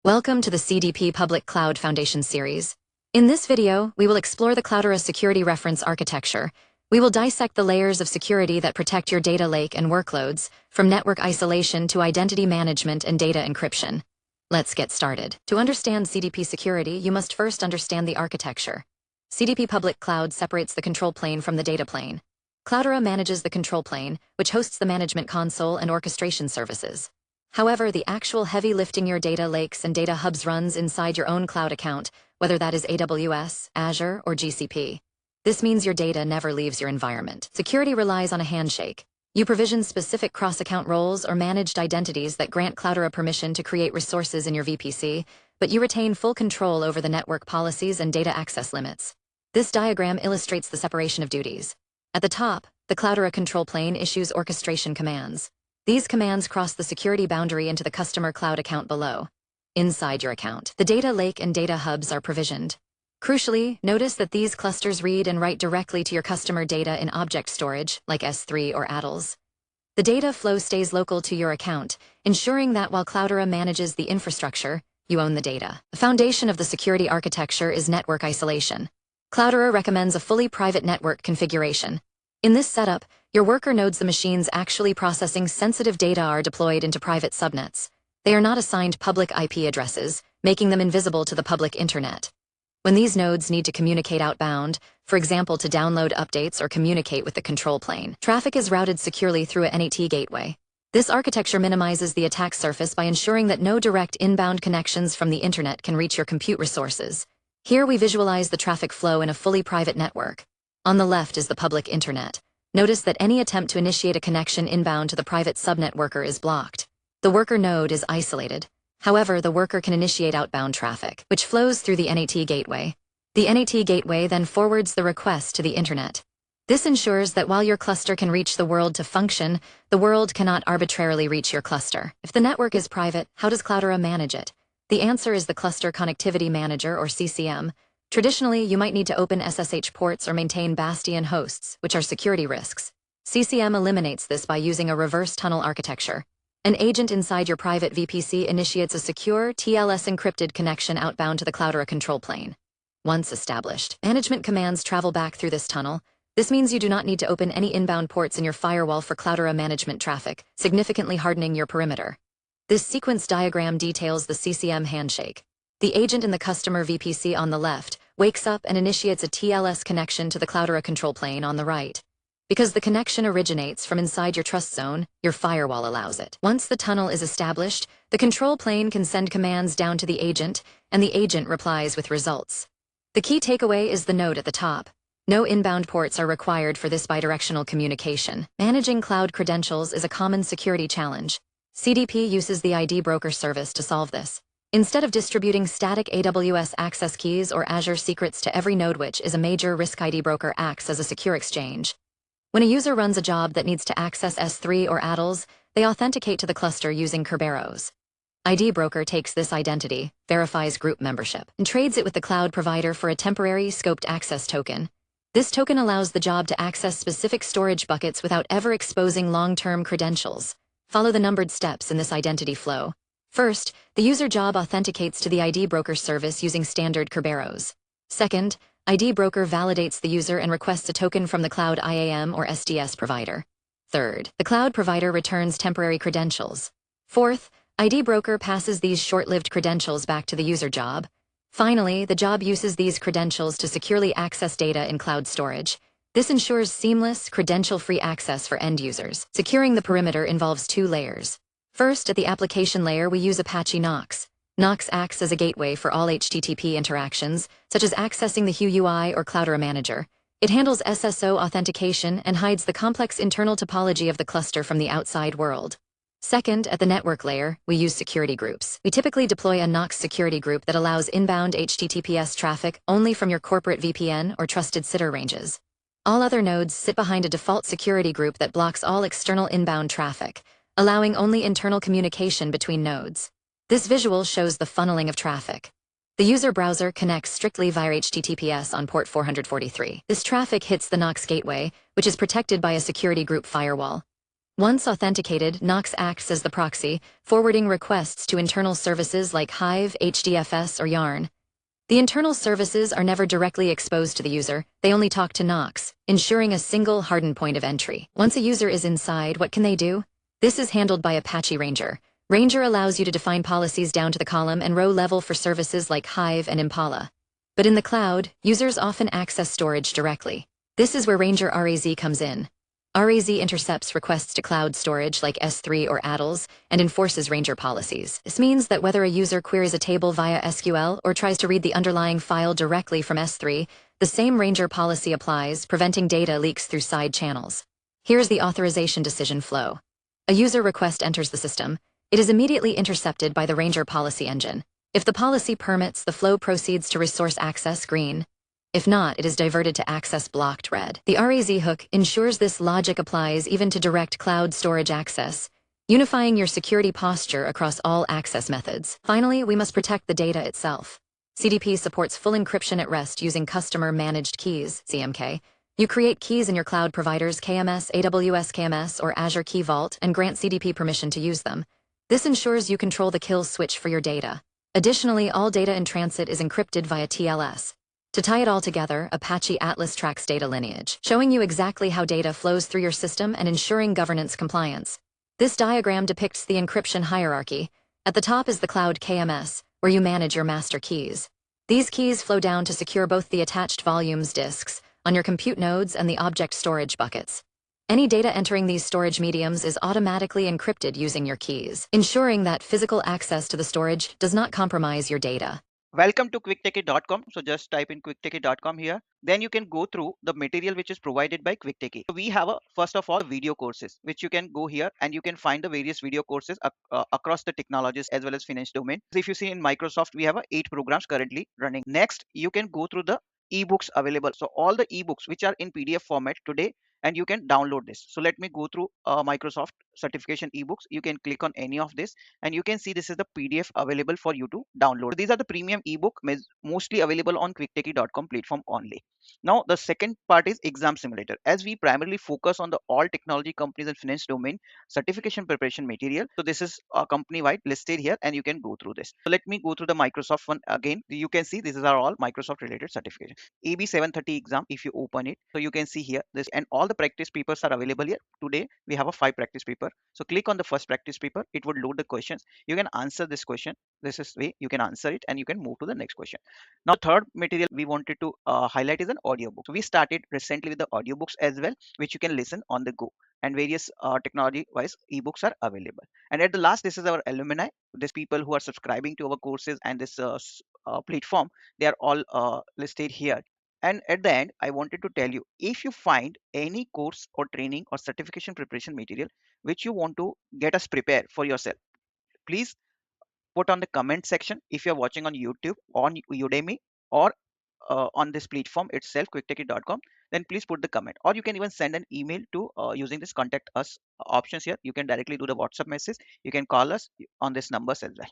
Welcome to the CDP Public Cloud Foundation series. In this video, we will explore the Cloudera Security Reference Architecture. We will dissect the layers of security that protect your data lake and workloads, from network isolation to identity management and data encryption. Let's get started. To understand CDP security, you must first understand the architecture. CDP Public Cloud separates the control plane from the data plane. Cloudera manages the control plane, which hosts the management console and orchestration services. However, the actual heavy lifting your data lakes and data hubs runs inside your own cloud account, whether that is AWS, Azure, or GCP. This means your data never leaves your environment. Security relies on a handshake. You provision specific cross-account roles or managed identities that grant Cloudera permission to create resources in your VPC, but you retain full control over the network policies and data access limits. This diagram illustrates the separation of duties. At the top, the Cloudera control plane issues orchestration commands. These commands cross the security boundary into the customer cloud account below. Inside your account, the data lake and data hubs are provisioned. Crucially, notice that these clusters read and write directly to your customer data in object storage, like S3 or ATLs. The data flow stays local to your account, ensuring that while Cloudera manages the infrastructure, you own the data. The foundation of the security architecture is network isolation. Cloudera recommends a fully private network configuration. In this setup, your worker nodes, the machines actually processing sensitive data, are deployed into private subnets. They are not assigned public IP addresses, making them invisible to the public internet. When these nodes need to communicate outbound, for example to download updates or communicate with the control plane, traffic is routed securely through a NAT gateway. This architecture minimizes the attack surface by ensuring that no direct inbound connections from the internet can reach your compute resources. Here we visualize the traffic flow in a fully private network. On the left is the public internet. Notice that any attempt to initiate a connection inbound to the private subnet worker is blocked. The worker node is isolated. However, the worker can initiate outbound traffic, which flows through the NAT gateway. The NAT gateway then forwards the request to the internet. This ensures that while your cluster can reach the world to function, the world cannot arbitrarily reach your cluster. If the network is private, how does Cloudera manage it? The answer is the Cluster Connectivity Manager, or CCM. Traditionally, you might need to open SSH ports or maintain bastion hosts, which are security risks. CCM eliminates this by using a reverse tunnel architecture. An agent inside your private VPC initiates a secure, TLS-encrypted connection outbound to the Cloudera control plane. Once established, management commands travel back through this tunnel. This means you do not need to open any inbound ports in your firewall for Cloudera management traffic, significantly hardening your perimeter. This sequence diagram details the CCM handshake. The agent in the customer VPC on the left wakes up and initiates a TLS connection to the Cloudera control plane on the right. Because the connection originates from inside your trust zone, your firewall allows it. Once the tunnel is established, the control plane can send commands down to the agent, and the agent replies with results. The key takeaway is the node at the top. No inbound ports are required for this bidirectional communication. Managing cloud credentials is a common security challenge. CDP uses the ID broker service to solve this. Instead of distributing static AWS access keys or Azure secrets to every node, which is a major risk, ID broker acts as a secure exchange. When a user runs a job that needs to access S3 or ATLs, they authenticate to the cluster using Kerberos. ID broker takes this identity, verifies group membership, and trades it with the cloud provider for a temporary scoped access token. This token allows the job to access specific storage buckets without ever exposing long-term credentials. Follow the numbered steps in this identity flow. First, the user job authenticates to the ID broker service using standard Kerberos. Second, ID broker validates the user and requests a token from the cloud IAM or SDS provider. Third, the cloud provider returns temporary credentials. Fourth, ID broker passes these short-lived credentials back to the user job. Finally, the job uses these credentials to securely access data in cloud storage. This ensures seamless, credential-free access for end users. Securing the perimeter involves two layers. First, at the application layer, we use Apache Knox. Knox acts as a gateway for all HTTP interactions, such as accessing the Hue UI or Cloudera Manager. It handles SSO authentication and hides the complex internal topology of the cluster from the outside world. Second, at the network layer, we use security groups. We typically deploy a Knox security group that allows inbound HTTPS traffic only from your corporate VPN or trusted sitter ranges. All other nodes sit behind a default security group that blocks all external inbound traffic, allowing only internal communication between nodes. This visual shows the funneling of traffic. The user browser connects strictly via HTTPS on port 443. This traffic hits the Knox gateway, which is protected by a security group firewall. Once authenticated, Knox acts as the proxy, forwarding requests to internal services like Hive, HDFS, or Yarn. The internal services are never directly exposed to the user, they only talk to Knox, ensuring a single hardened point of entry. Once a user is inside, what can they do? This is handled by Apache Ranger. Ranger allows you to define policies down to the column and row level for services like Hive and Impala. But in the cloud, users often access storage directly. This is where Ranger RAZ comes in. RAZ intercepts requests to cloud storage like S3 or ADLs and enforces Ranger policies. This means that whether a user queries a table via SQL or tries to read the underlying file directly from S3, the same Ranger policy applies, preventing data leaks through side channels. Here's the authorization decision flow. A user request enters the system. It is immediately intercepted by the Ranger policy engine. If the policy permits, the flow proceeds to resource access green. If not, it is diverted to access blocked red. The RAZ hook ensures this logic applies even to direct cloud storage access, unifying your security posture across all access methods. Finally, we must protect the data itself. CDP supports full encryption at rest using customer-managed keys, CMK. You create keys in your cloud providers KMS, AWS KMS, or Azure Key Vault and grant CDP permission to use them. This ensures you control the kill switch for your data. Additionally, all data in transit is encrypted via TLS. To tie it all together, Apache Atlas tracks data lineage, showing you exactly how data flows through your system and ensuring governance compliance. This diagram depicts the encryption hierarchy. At the top is the cloud KMS, where you manage your master keys. These keys flow down to secure both the attached volumes disks on your compute nodes and the object storage buckets. Any data entering these storage mediums is automatically encrypted using your keys, ensuring that physical access to the storage does not compromise your data. Welcome to quicktechie.com. So just type in quicktechie.com here. Then you can go through the material which is provided by Quicktechie. So we have first of all video courses which you can go here and you can find the various video courses across the technologies as well as finance domain. So if you see in Microsoft, we have 8 programs currently running. Next, you can go through the ebooks available. So all the ebooks which are in PDF format today, and you can download this. So let me go through Microsoft certification ebooks. You can click on any of this and you can see this is the PDF available for you to download. So these are the premium ebook mostly available on quicktechie.com platform only. Now the second part is exam simulator. As we primarily focus on the all technology companies and finance domain certification preparation material, so this is company wide listed here and you can go through this. So let me go through the Microsoft one again. You can see these are all Microsoft related certification. AB 730 exam, if you open it, so you can see here this, and all the practice papers are available here. Today we have a 5 practice paper. So click on the first practice paper, it would load the questions. You can answer this question. This is way you can answer it and you can move to the next question. Now third material we wanted to highlight is an audiobook. So we started recently with the audiobooks as well, which you can listen on the go, and various technology wise ebooks are available. And at the last, this is our alumni. These people who are subscribing to our courses and this platform, they are all listed here. And at the end, I wanted to tell you, if you find any course or training or certification preparation material which you want to get us prepare for yourself, please put on the comment section. If you're watching on YouTube, on Udemy, or on this platform itself, quicktechie.com, then please put the comment, or you can even send an email to using this contact us options here. You can directly do the WhatsApp message. You can call us on this numbers as well.